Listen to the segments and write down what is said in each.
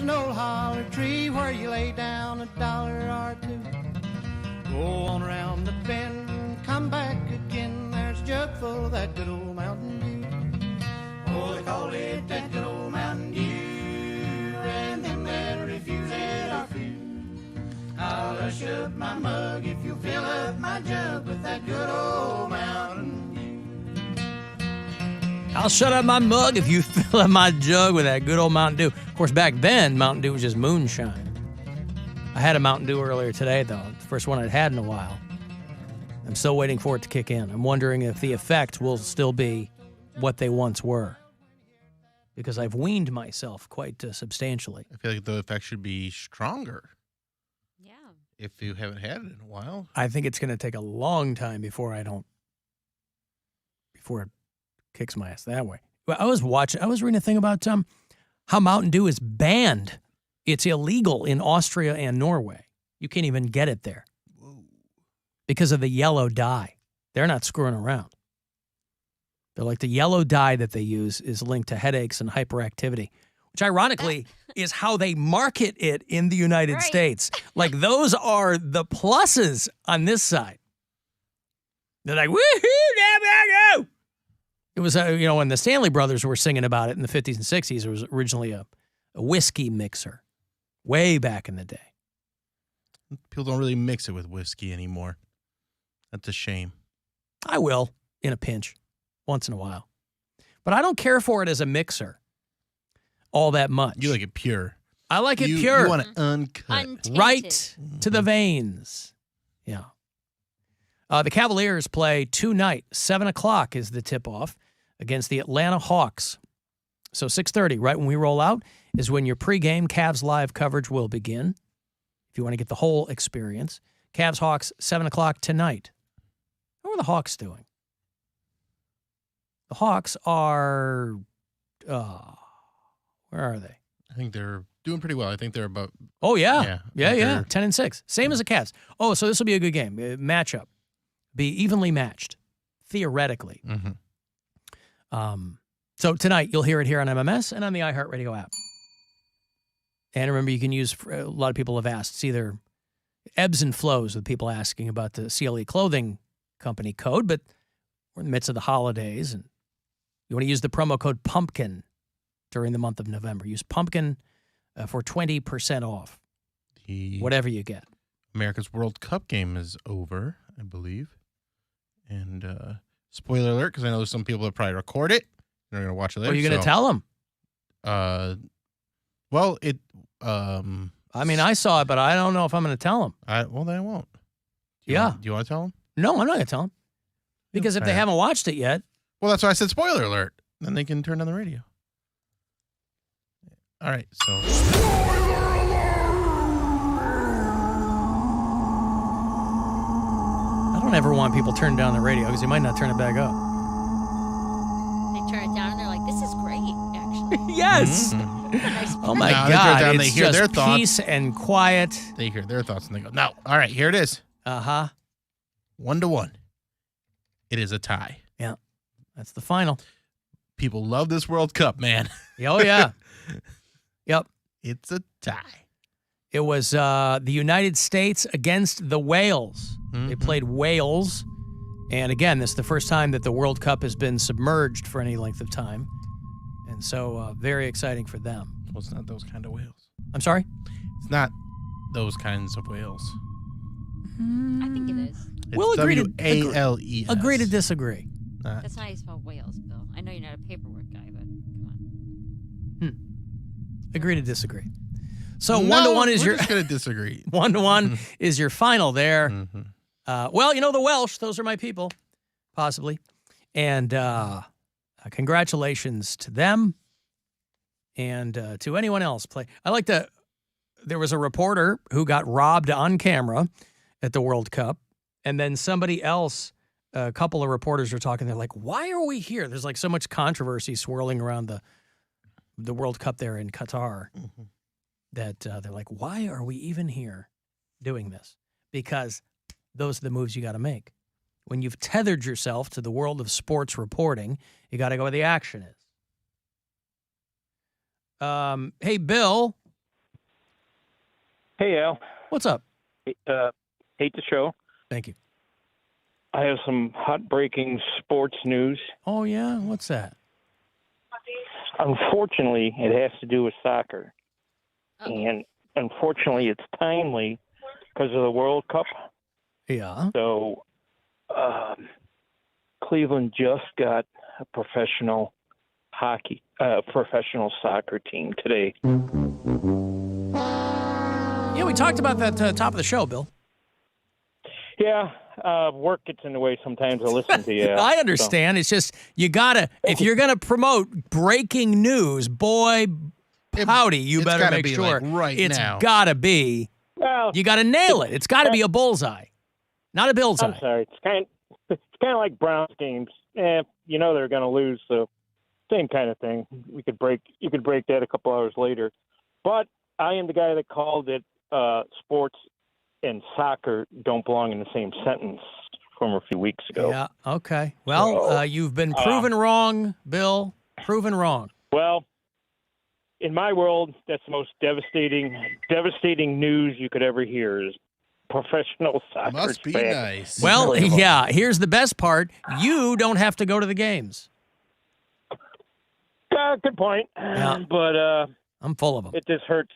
an old holler tree where you lay down $1 or 2. Go on around the bend, come back again. There's a jug full of that good old Mountain Dew. Oh, they call it that good old Mountain Dew, and them that refuse it are few. I'll hush up my mug if you fill up my jug with that good old Mountain Dew. I'll shut up my mug if you fill up my jug with that good old Mountain Dew. Of course, back then, Mountain Dew was just moonshine. I had a Mountain Dew earlier today, though. The first one I'd had in a while. I'm still waiting for it to kick in. I'm wondering if the effect will still be what they once were. Because I've weaned myself quite substantially. I feel like the effect should be stronger. Yeah. If you haven't had it in a while. I think it's going to take a long time before it kicks my ass that way. Well, I was reading a thing about how Mountain Dew is banned. It's illegal in Austria and Norway. You can't even get it there. Whoa. Because of the yellow dye. They're not screwing around. They're like the yellow dye that they use is linked to headaches and hyperactivity, which ironically is how they market it in the United States. Like those are the pluses on this side. They're like, woohoo, go. It was, when the Stanley Brothers were singing about it in the 50s and 60s, it was originally a whiskey mixer way back in the day. People don't really mix it with whiskey anymore. That's a shame. I will, in a pinch, once in a while. But I don't care for it as a mixer all that much. You like it pure. I like it pure. You want it uncut. Untainted. Right to the veins. Yeah. The Cavaliers play tonight. 7 o'clock is the tip-off against the Atlanta Hawks. So 6:30, right when we roll out, is when your pregame Cavs live coverage will begin. If you want to get the whole experience. Cavs Hawks, 7 o'clock tonight. How are the Hawks doing? The Hawks are, where are they? I think they're doing pretty well. I think they're about. Oh, yeah. Yeah. They're 10-6. Same as the Cavs. Oh, so this will be a good game. Matchup. Be evenly matched, theoretically. Mm-hmm. So tonight, you'll hear it here on MMS and on the iHeartRadio app. And remember, you can use, a lot of people have asked, it's either ebbs and flows with people asking about the CLE clothing company code, but we're in the midst of the holidays, and you want to use the promo code PUMPKIN during the month of November. Use PUMPKIN for 20% off, whatever you get. America's World Cup game is over, I believe. And spoiler alert, because I know some people have probably recorded it. They're going to watch it later. Are you going to tell them? Well, it. I mean, I saw it, but I don't know if I'm going to tell them. Well, then I won't. Do you want to tell them? No, I'm not going to tell them. Because if they haven't watched it yet. Well, that's why I said spoiler alert. Then they can turn on the radio. All right, so. I don't ever want people turning down the radio because they might not turn it back up. They turn it down and they're like, this is great, actually. Yes. Nice Oh, my Now God. down, It's they hear just their thoughts. peace and quiet. They hear their thoughts and they go, no. All right, here it is. 1-1. It is a tie. Yeah. That's the final. People love this World Cup, man. Oh, yeah. Yep. It's a tie. It was the United States against the Wales. Mm-hmm. They played Wales. And again, this is the first time that the World Cup has been submerged for any length of time. And so very exciting for them. Well, it's not those kind of whales. I'm sorry? It's not those kinds of whales. I think it is. It's We'll agree to W-A-L-E-S. Agree to disagree. That's not how you spell whales, Bill. I know you're not a paperwork guy, but come on. Agree to disagree. So No, 1-1 is we're your just gonna disagree. 1-1 is your final there. Mm-hmm. Well, the Welsh, those are my people, possibly. And congratulations to them and to anyone else. There was a reporter who got robbed on camera at the World Cup, and then somebody else, a couple of reporters were talking, they're like, why are we here? There's like so much controversy swirling around the World Cup there in Qatar that they're like, why are we even here doing this? Because those are the moves you got to make. When you've tethered yourself to the world of sports reporting, you got to go where the action is. Hey, Bill. Hey, Al. What's up? Hate the show. Thank you. I have some hot-breaking sports news. Oh, yeah? What's that? Unfortunately, it has to do with soccer. Oh. And unfortunately, it's timely because of the World Cup. Yeah. So Cleveland just got a professional soccer team today. Yeah, we talked about that top of the show, Bill. Yeah, work gets in the way sometimes. I listen to you. Al, I understand. It's just you gotta if you're gonna promote breaking news, boy, howdy, you It's better gotta make be, sure like, right it's now. gotta be. Well, You gotta nail it. It's gotta be a bullseye, not a bullseye. I'm sorry. It's kind of like Browns games. You know they're going to lose, so same kind of thing. You could break that a couple hours later. But I am the guy that called it sports and soccer don't belong in the same sentence from a few weeks ago. Yeah. Okay. Well, So, you've been proven wrong, Bill. Proven wrong. Well, in my world, that's the most devastating news you could ever hear is professional soccer. Must be nice. Well, yeah. Here's the best part: you don't have to go to the games. Good point. Yeah. But I'm full of them. it just hurts.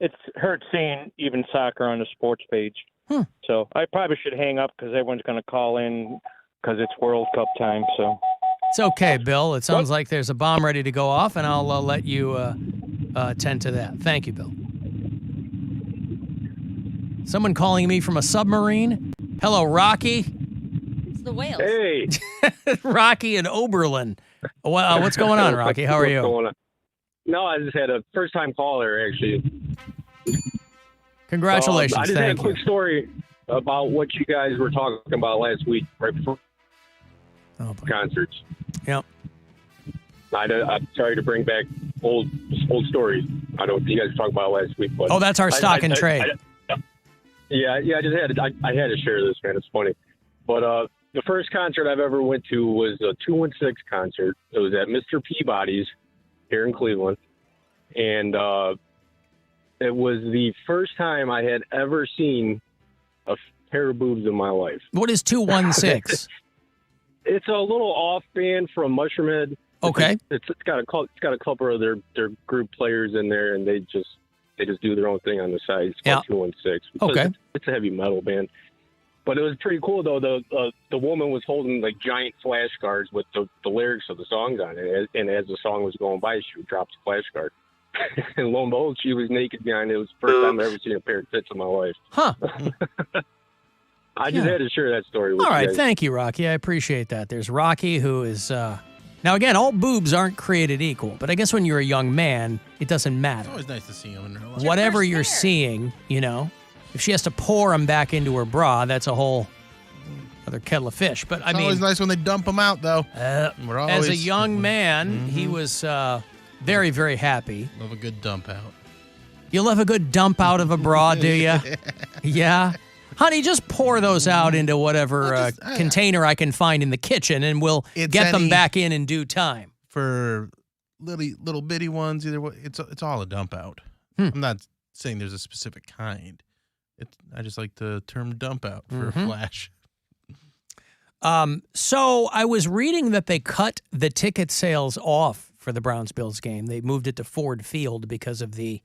It's hurt seeing even soccer on the sports page. So I probably should hang up because everyone's going to call in because it's World Cup time. So It's okay, Bill. It sounds like there's a bomb ready to go off, and I'll let you tend to that. Thank you, Bill. Someone calling me from a submarine. Hello, Rocky. It's the whales. Hey, Rocky and Oberlin. What's going on, Rocky? How are what's you? going on? No, I just had a first-time caller, actually. Congratulations. I just had a Thank you. quick story about what you guys were talking about last week, right before Oh, boy. concerts. Yep. I'm sorry to bring back old stories. I don't know what you guys were talking about last week, but Oh, that's our stock and trade. I had to share this, man. It's funny, but the first concert I've ever went to was a 216 concert. It was at Mr. Peabody's here in Cleveland, and it was the first time I had ever seen a pair of boobs in my life. What is 216? It's a little off band from Mushroomhead. Okay. It's got a couple of their group players in there, and they just do their own thing on the side. It's called 216. Okay. It's a heavy metal band. But it was pretty cool though. The woman was holding like giant flashcards with the lyrics of the songs on it, and as the song was going by, she would drop the flashcard. And lo and behold, she was naked behind it. It was the first time I've ever seen a pair of tits in my life. Huh. I just had to share that story with All you right. guys. Thank you, Rocky. I appreciate that. There's Rocky, who is now again, all boobs aren't created equal, but I guess when you're a young man, it doesn't matter. It's always nice to see him in her life. Whatever first you're pair. seeing, if she has to pour them back into her bra, that's a whole other kettle of fish. But I It's mean, always nice when they dump them out, though. We're always, as a young man, he was very, very happy. Love a good dump out. You love a good dump out of a bra, do you? Yeah. Honey, just pour those out into whatever container I can find in the kitchen, and we'll It's get them any- back in due time. For little bitty ones, either way, it's all a dump out. I'm not saying there's a specific kind. I just like the term dump out for a flash. So I was reading that they cut the ticket sales off for the Browns-Bills game. They moved it to Ford Field because of the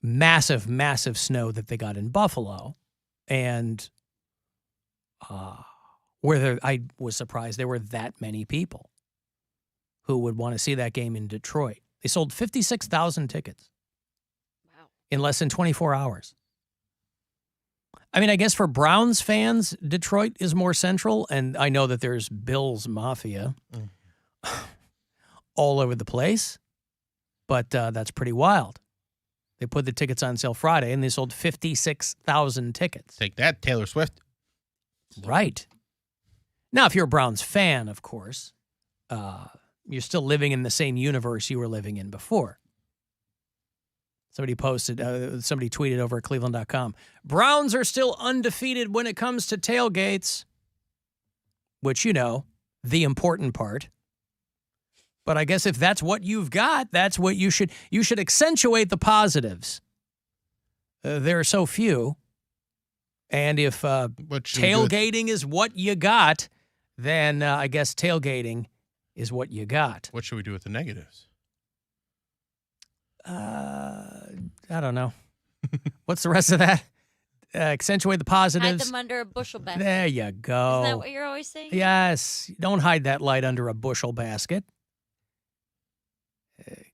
massive, massive snow that they got in Buffalo. And I was surprised there were that many people who would want to see that game in Detroit. They sold 56,000 tickets Wow. in less than 24 hours. I mean, I guess for Browns fans, Detroit is more central, and I know that there's Bills Mafia all over the place, but that's pretty wild. They put the tickets on sale Friday, and they sold 56,000 tickets. Take that, Taylor Swift. Right. Now, if you're a Browns fan, of course, you're still living in the same universe you were living in before. Somebody tweeted over at cleveland.com, Browns are still undefeated when it comes to tailgates, which, the important part. But I guess if that's what you've got, that's what you should accentuate the positives. there are so few. And if What should we do with- tailgating is what you got, then I guess tailgating is what you got. What should we do with the negatives? I don't know. What's the rest of that? Accentuate the Hide positives. them under a bushel basket. There you go. Isn't that what you're always saying? Yes. Don't hide that light under a bushel basket.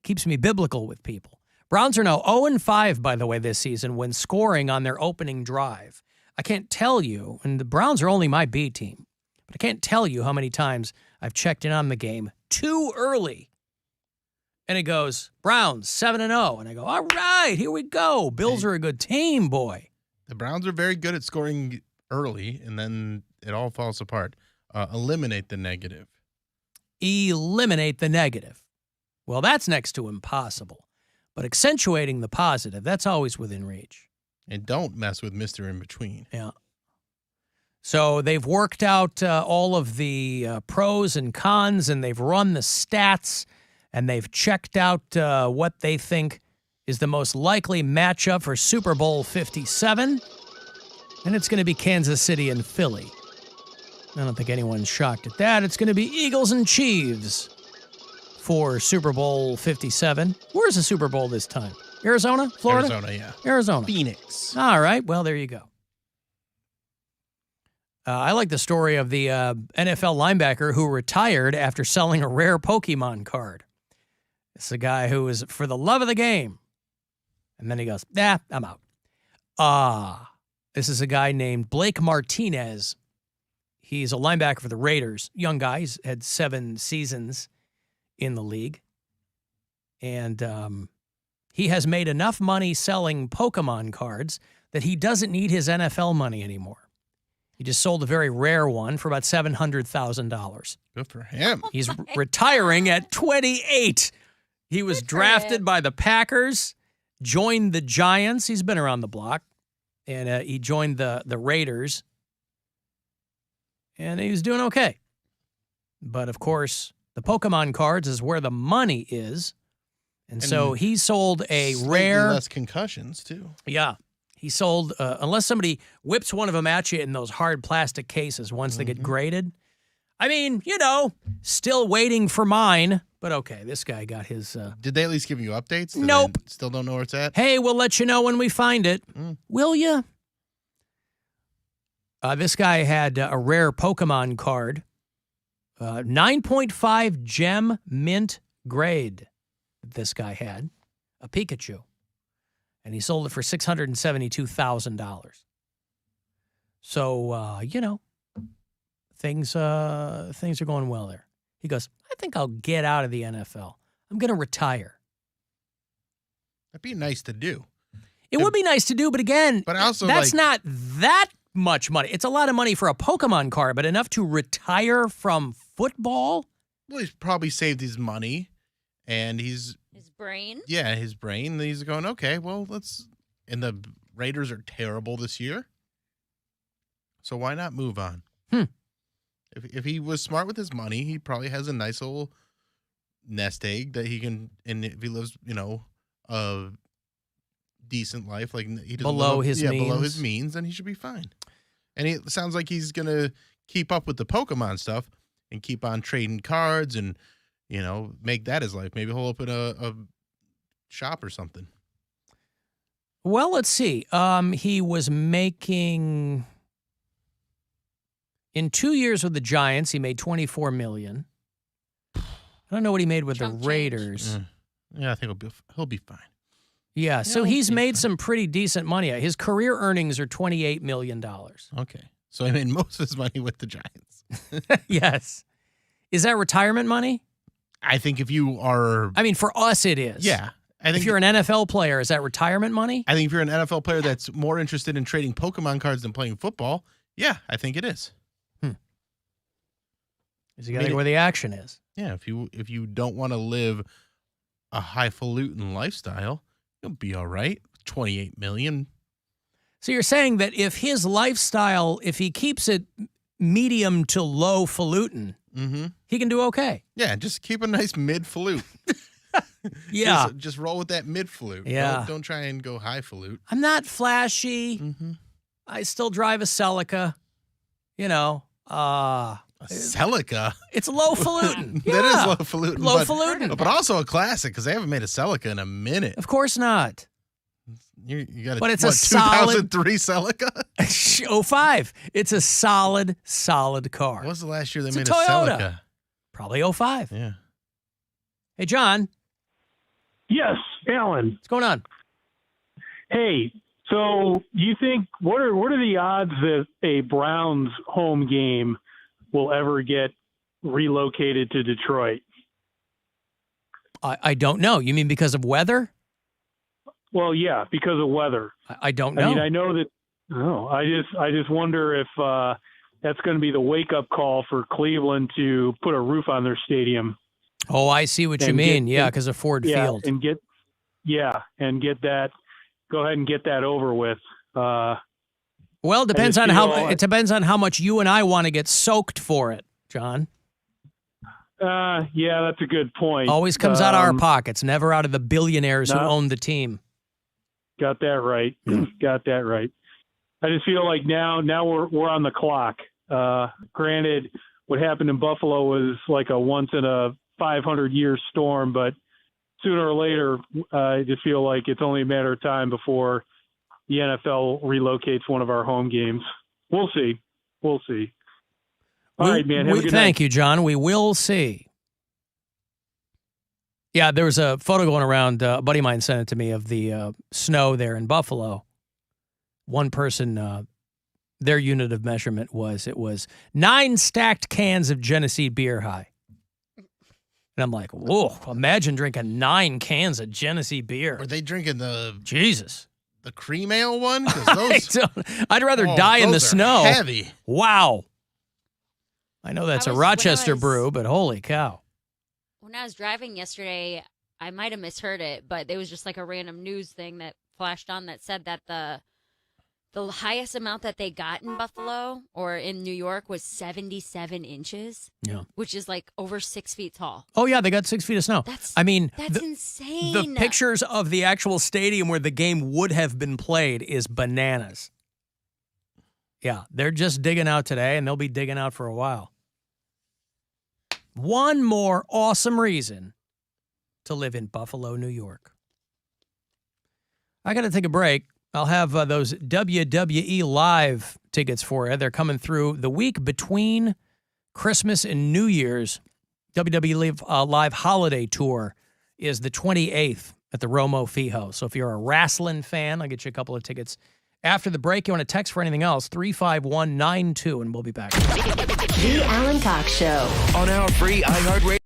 Keeps me biblical with people. Browns are now 0-5, by the way, this season when scoring on their opening drive. I can't tell you, and the Browns are only my B team, but I can't tell you how many times I've checked in on the game too early. And it goes, Browns 7-0. And I go, all right, here we go. Bills are a good team, boy. The Browns are very good at scoring early, and then it all falls apart. Eliminate the negative. Eliminate the negative. Well, that's next to impossible. But accentuating the positive, that's always within reach. And don't mess with Mr. In Between. Yeah. So they've worked out all of the pros and cons, and they've run the stats, and they've checked out what they think is the most likely matchup for Super Bowl 57. And it's going to be Kansas City and Philly. I don't think anyone's shocked at that. It's going to be Eagles and Chiefs for Super Bowl 57. Where's the Super Bowl this time? Arizona? Florida? Arizona, yeah. Arizona. Phoenix. All right. Well, there you go. I like the story of the NFL linebacker who retired after selling a rare Pokemon card. It's a guy who was for the love of the game. And then he goes, I'm out. This is a guy named Blake Martinez. He's a linebacker for the Raiders. Young guy. He's had 7 seasons in the league. And he has made enough money selling Pokemon cards that he doesn't need his NFL money anymore. He just sold a very rare one for about $700,000. Good for him. He's retiring at 28. He was Good for drafted him. by the Packers, joined the Giants. He's been around the block. And he joined the Raiders. And he was doing okay. But, of course, the Pokemon cards is where the money is. And so he sold a Slightly rare... less concussions, too. Yeah. He sold, unless somebody whips one of them at you in those hard plastic cases once they get graded. I mean, still waiting for mine. But okay, this guy got his... Did they at least give you updates? Do they Nope. Still don't know where it's at? Hey, we'll let you know when we find it. Will you? This guy had a rare Pokemon card. 9.5 gem mint grade this guy had. A Pikachu. And he sold it for $672,000. So, things are going well there. He goes, I think I'll get out of the NFL. I'm going to retire. That'd be nice to do. It would be nice to do, but again, But also, that's like- not that much money. It's a lot of money for a Pokemon card, but enough to retire from football? Well, he's probably saved his money, and His brain. his brain. He's going, okay, well, let's. And the Raiders are terrible this year, so why not move on? If he was smart with his money, he probably has a nice little nest egg that he can. And if he lives, a decent life, like he doesn't Below live, his below means. his means, then he should be fine. And it sounds like he's gonna keep up with the Pokemon stuff and keep on trading cards and make that his life. Maybe he'll open a shop or something. Well, let's see. He was making in 2 years with the Giants, he made $24 million. I don't know what he made with Chump the change. Raiders. Yeah, I think he'll be fine. Yeah, so he'll he's be made fine. some pretty decent money. His career earnings are $28 million. Okay, so he made most of his money with the Giants. Yes. Is that retirement money? I think if you are, I mean, for us, it is. yeah, I think If you're an NFL player, is that retirement money? I think if you're an NFL player that's more interested in trading Pokemon cards than playing football, yeah, I think it is. Is you got to go where the action is. Yeah, if you don't want to live a highfalutin lifestyle, you'll be all right. 28 million. So you're saying that if his lifestyle, if he keeps it medium to low falutin, Mm-hmm. he can do okay. Yeah, just keep a nice mid-falutin. Yeah. Just roll with that mid flute. Yeah. Don't try and go high flute. I'm not flashy. Mm-hmm. I still drive a Celica. You know, A Celica. it's low falutin. Yeah. That is low falutin. Low falutin. But also a classic because they haven't made a Celica in a minute. Of course not. You got But it's what, a solid 2003 Celica? 05. It's a solid car. When was the last year they It's a made Toyota. Celica? Probably 05. Yeah. Hey, John, Yes, Alan. what's going on? Hey, so you think what are the odds that a Browns home game will ever get relocated to Detroit? I don't know. You mean because of weather? Well, yeah, because of weather. I don't know. I mean, I know that. No, I just wonder if that's going to be the wake up call for Cleveland to put a roof on their stadium. Oh, I see what you And mean. get- Yeah, because of Ford Field. and get that. Go ahead and get that over with. Well, it depends just on how feel- it depends on how much you and I want to get soaked for it, John. Yeah, that's a good point. Always comes out of our pockets, never out of the billionaires who No. own the team. Got that right. Got that right. I just feel like now we're on the clock. Granted, what happened in Buffalo was like a once in a 500-year storm, but sooner or later, I just feel like it's only a matter of time before the NFL relocates one of our home games. We'll see. All right, man. Have a good Thank night. you, John. We will see. Yeah, there was a photo going around. A buddy of mine sent it to me of the snow there in Buffalo. One person, their unit of measurement was 9 stacked cans of Genesee beer high. And I'm like, whoa, imagine drinking 9 cans of Genesee beer. Were they drinking the Jesus. cream ale one? 'Cause those, I'd rather oh, die in the those are snow. Heavy. Wow. I know that's a When I Rochester was- brew, but holy cow. When I was driving yesterday, I might have misheard it, but there was just like a random news thing that flashed on that said that the highest amount that they got in Buffalo or in New York was 77 inches. Yeah. Which is like over 6 feet tall. Oh, yeah, they got 6 feet of snow. That's the, insane. the pictures of the actual stadium where the game would have been played is bananas. Yeah, they're just digging out today, and they'll be digging out for a while. One more awesome reason to live in Buffalo, New York. I got to take a break. I'll have those WWE Live tickets for you. They're coming through the week between Christmas and New Year's. WWE Live Holiday Tour is the 28th at the Romo Fijo. So if you're a wrestling fan, I'll get you a couple of tickets. After the break, you want to text for anything else, 35192, and we'll be back. The Alan Cox Show. On our free iHeartRadio.